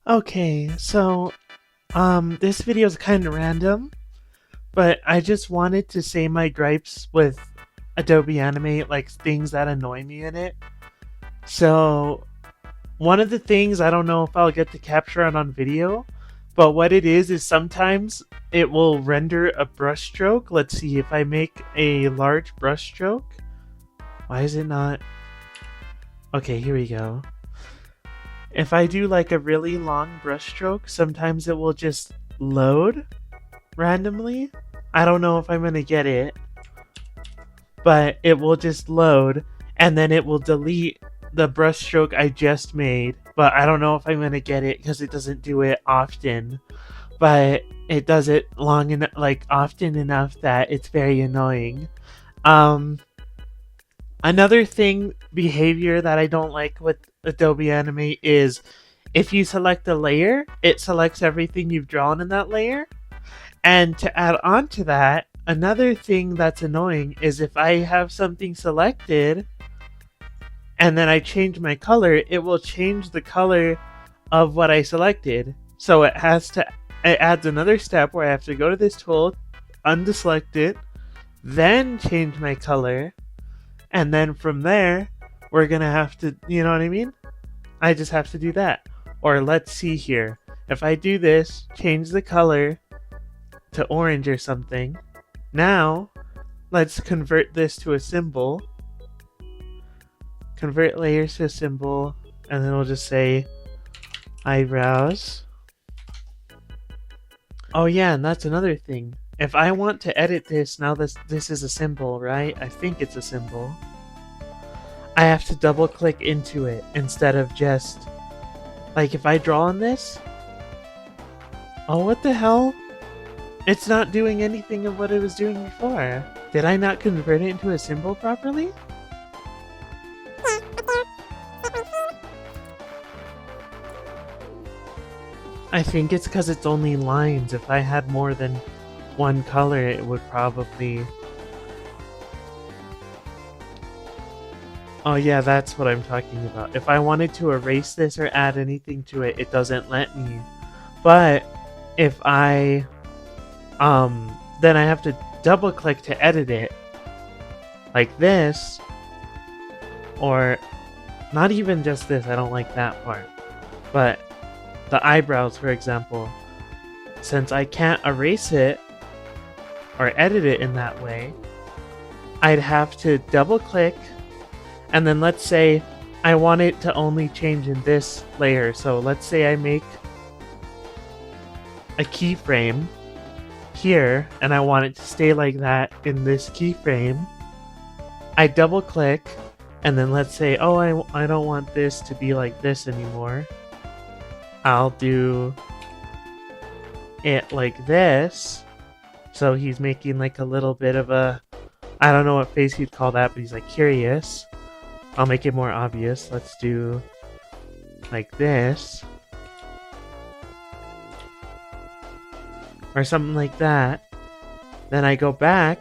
Okay, so this video is kind of random, but I just wanted to say my gripes with Adobe Animate, like things that annoy me in it. So one of the things, I don't know if I'll get to capture it on video, but what it is sometimes it will render a brush stroke. Let's see if I make a large brush stroke. Why is it not? Okay, here we go. If I do like a really long brush stroke, sometimes it will just load randomly. I don't know if I'm gonna get it, but it will just load and then it will delete the brush stroke I just made. But I don't know if I'm gonna get it because it doesn't do it often. But it does it long enough, like often enough that it's very annoying. Um, Another thing, behavior that I don't like with Adobe Animate is if you select a layer, it selects everything you've drawn in that layer. And to add on to that, another thing that's annoying is if I have something selected and then I change my color, it will change the color of what I selected. So it adds another step where I have to go to this tool, undeselect it, then change my color, and then from there, we're gonna have to, you know what I mean? I just have to do that. Or let's see here. If I do this, change the color to orange or something. Now, let's convert this to a symbol. Convert layers to a symbol, and then we'll just say eyebrows. Oh yeah, and that's another thing. If I want to edit this, now this is a symbol, right? I think it's a symbol. I have to double click into it instead of just, like if I draw on this. Oh, what the hell? It's not doing anything of what it was doing before. Did I not convert it into a symbol properly? I think it's because it's only lines. If I had more than one color, it would probably... Oh yeah, that's what I'm talking about. If I wanted to erase this or add anything to it, it doesn't let me. But if I... then I have to double click to edit it. Like this. Or not even just this, I don't like that part. But the eyebrows, for example, since I can't erase it or edit it in that way, I'd have to double click, and then let's say I want it to only change in this layer. So let's say I make a keyframe here and I want it to stay like that in this keyframe. I double click, and then let's say, oh, I don't want this to be like this anymore. I'll do it like this. So he's making like a little bit of a, I don't know what face you'd call that, but he's like curious. I'll make it more obvious. Let's do like this. Or something like that. Then I go back.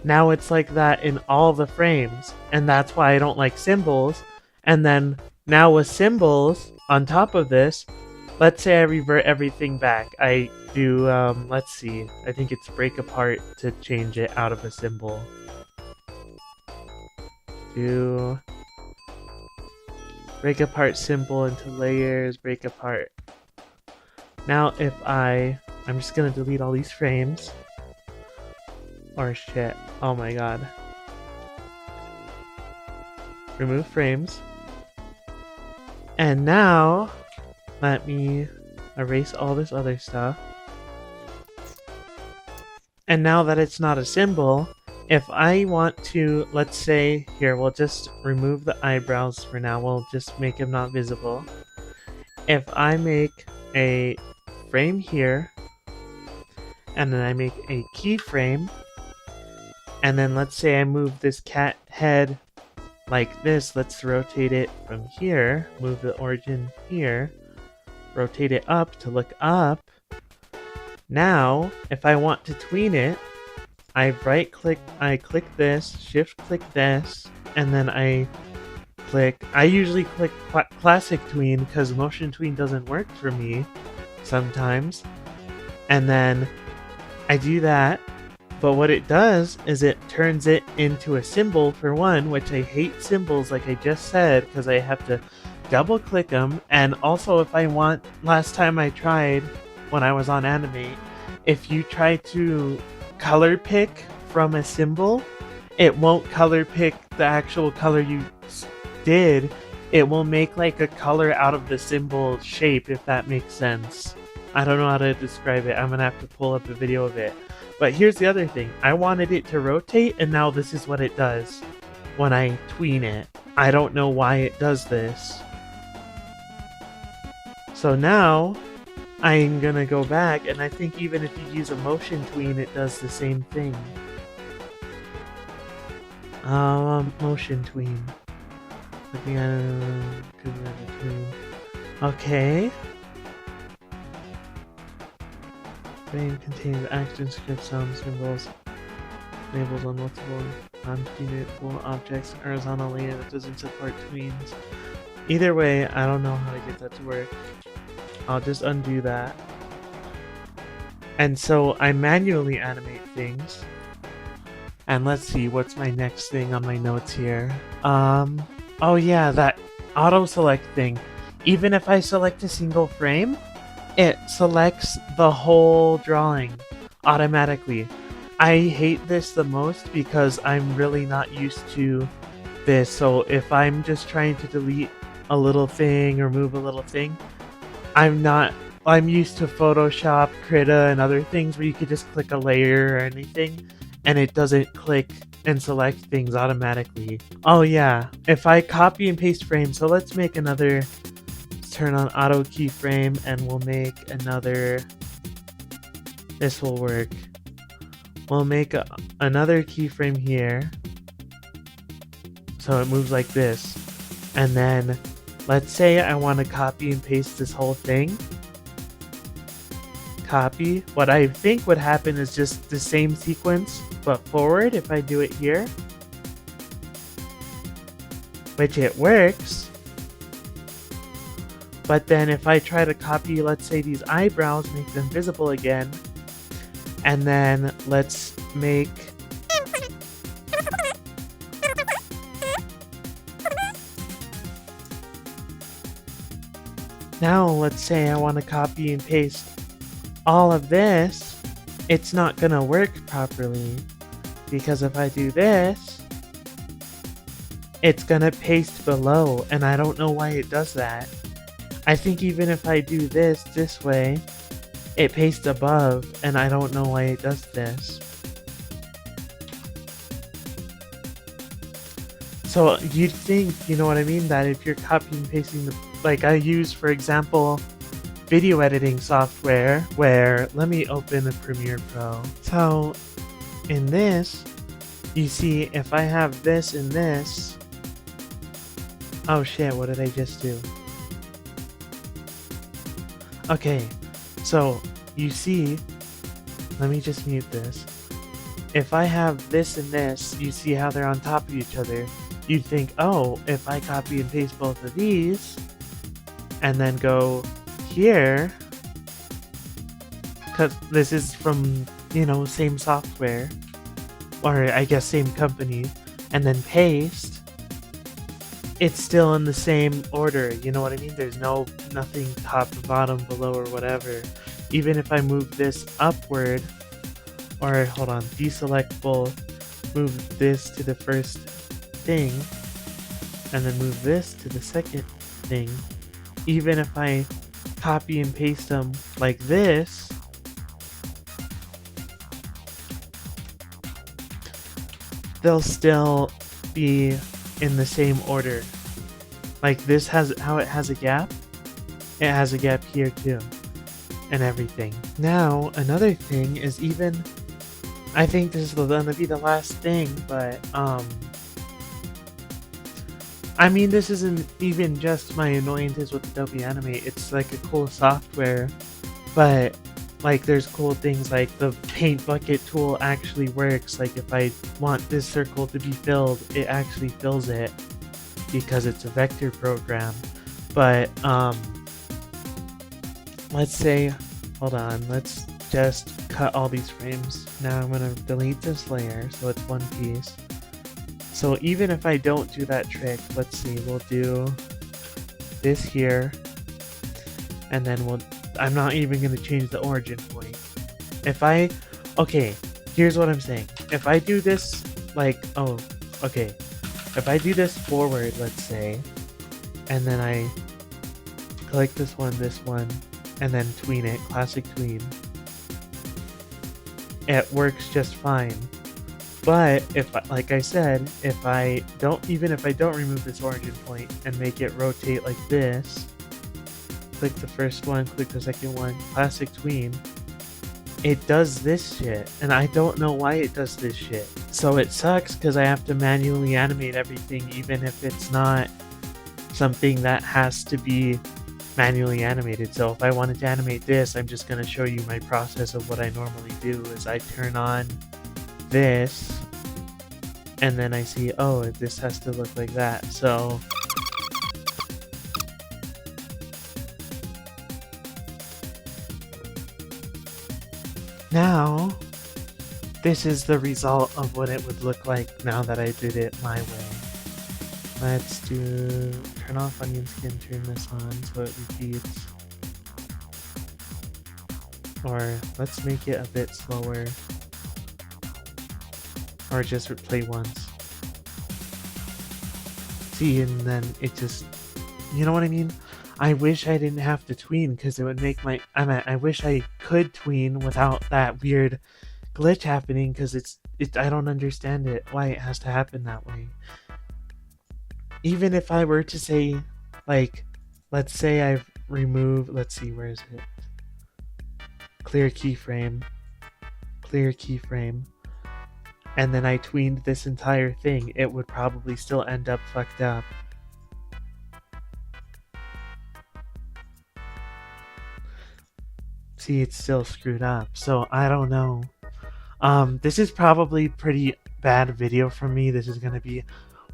Now it's like that in all the frames. And that's why I don't like symbols. And then now with symbols on top of this, let's say I revert everything back. I do, let's see. I think it's break apart to change it out of a symbol. Do break apart symbol into layers, break apart. Now if I'm just gonna delete all these frames. Or shit, oh my god. Remove frames. And now, let me erase all this other stuff. And now that it's not a symbol, if I want to, let's say, here, we'll just remove the eyebrows for now. We'll just make them not visible. If I make a frame here, and then I make a keyframe, and then let's say I move this cat head like this, let's rotate it from here, move the origin here, rotate it up to look up. Now, if I want to tween it, I right click, I click this, shift click this, and then I click. I usually click classic tween because motion tween doesn't work for me sometimes. And then I do that. But what it does is it turns it into a symbol for one, which I hate symbols like I just said because I have to double click them. And also if I want, last time I tried when I was on Animate, if you try to color pick from a symbol, it won't color pick the actual color you did. It will make like a color out of the symbol shape, if that makes sense. I don't know how to describe it. I'm gonna have to pull up a video of it. But here's the other thing. I wanted it to rotate, and now this is what it does when I tween it. I don't know why it does this. So now I'm gonna go back, and I think even if you use a motion tween, it does the same thing. Motion tween. Okay. Frame contains action script sound symbols, labels on multiple non-tweetable objects, horizontal layer that doesn't support tweens. Either way, I don't know how to get that to work. I'll just undo that. And so I manually animate things. And let's see, what's my next thing on my notes here? Oh yeah, that auto select thing. Even if I select a single frame, it selects the whole drawing automatically. I hate this the most because I'm really not used to this. So if I'm just trying to delete a little thing or move a little thing, I'm used to Photoshop, Krita, and other things where you could just click a layer or anything and it doesn't click and select things automatically. Oh yeah, if I copy and paste frames, so let's make another, turn on auto keyframe and we'll make another, this will work. We'll make another keyframe here so it moves like this, and then let's say I want to copy and paste this whole thing. Copy. What I think would happen is just the same sequence but forward if I do it here, which it works. But then if I try to copy, let's say these eyebrows, make them visible again, and then let's make now let's say I want to copy and paste all of this, it's not gonna work properly because if I do this, it's gonna paste below, and I don't know why it does that. I think even if I do this way, it pastes above, and I don't know why it does this. So you'd think, you know what I mean, that if you're copying and pasting the, like I use, for example, video editing software where, let me open a Premiere Pro. So in this, you see if I have this and this, oh shit, what did I just do? Okay, so you see, let me just mute this. If I have this and this, you see how they're on top of each other. You'd think, oh, if I copy and paste both of these and then go here, because this is from, you know, same software, or I guess same company, and then paste, it's still in the same order, you know what I mean? There's nothing top, bottom, below, or whatever. Even if I move this upward, or hold on, deselect both, move this to the first thing, and then move this to the second thing, even if I copy and paste them like this, they'll still be in the same order. Like this has, how it has a gap, it has a gap here too, and everything. Now, another thing is, even, I think this is gonna be the last thing, but I mean, this isn't even just my annoyances with Adobe Animate, it's like a cool software, but like there's cool things like the paint bucket tool actually works. Like if I want this circle to be filled, it actually fills it. because it's a vector program. But let's say, hold on, let's just cut all these frames. Now I'm gonna delete this layer so it's one piece. So even if I don't do that trick, let's see, we'll do this here, and then I'm not even gonna change the origin point. Okay, here's what I'm saying. If I do this if I do this forward, let's say, and then I click this one, and then tween it, classic tween, it works just fine. But like I said, if I don't remove this origin point and make it rotate like this, click the first one, click the second one, classic tween, it does this shit, and I don't know why it does this shit. So it sucks because I have to manually animate everything, even if it's not something that has to be manually animated. So if I wanted to animate this, I'm just going to show you my process of what I normally do is I turn on this, and then I see, oh, this has to look like that. So now this is the result of what it would look like now that I did it my way. Let's turn off onion skin, turn this on so it repeats. Or let's make it a bit slower. Or just play once. See, and then it just, you know what I mean? I wish I didn't have to tween because it would make I wish I could tween without that weird glitch happening because I don't understand it, why it has to happen that way. Even if I were to say, like, let's say I've removed, let's see, where is it? Clear keyframe, and then I tweened this entire thing, it would probably still end up fucked up. See, it's still screwed up, so I don't know. This is probably pretty bad video from me. This is going to be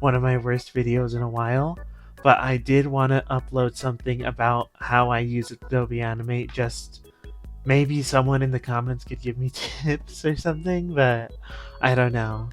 one of my worst videos in a while, but I did want to upload something about how I use Adobe Animate. Just maybe someone in the comments could give me tips or something, but I don't know.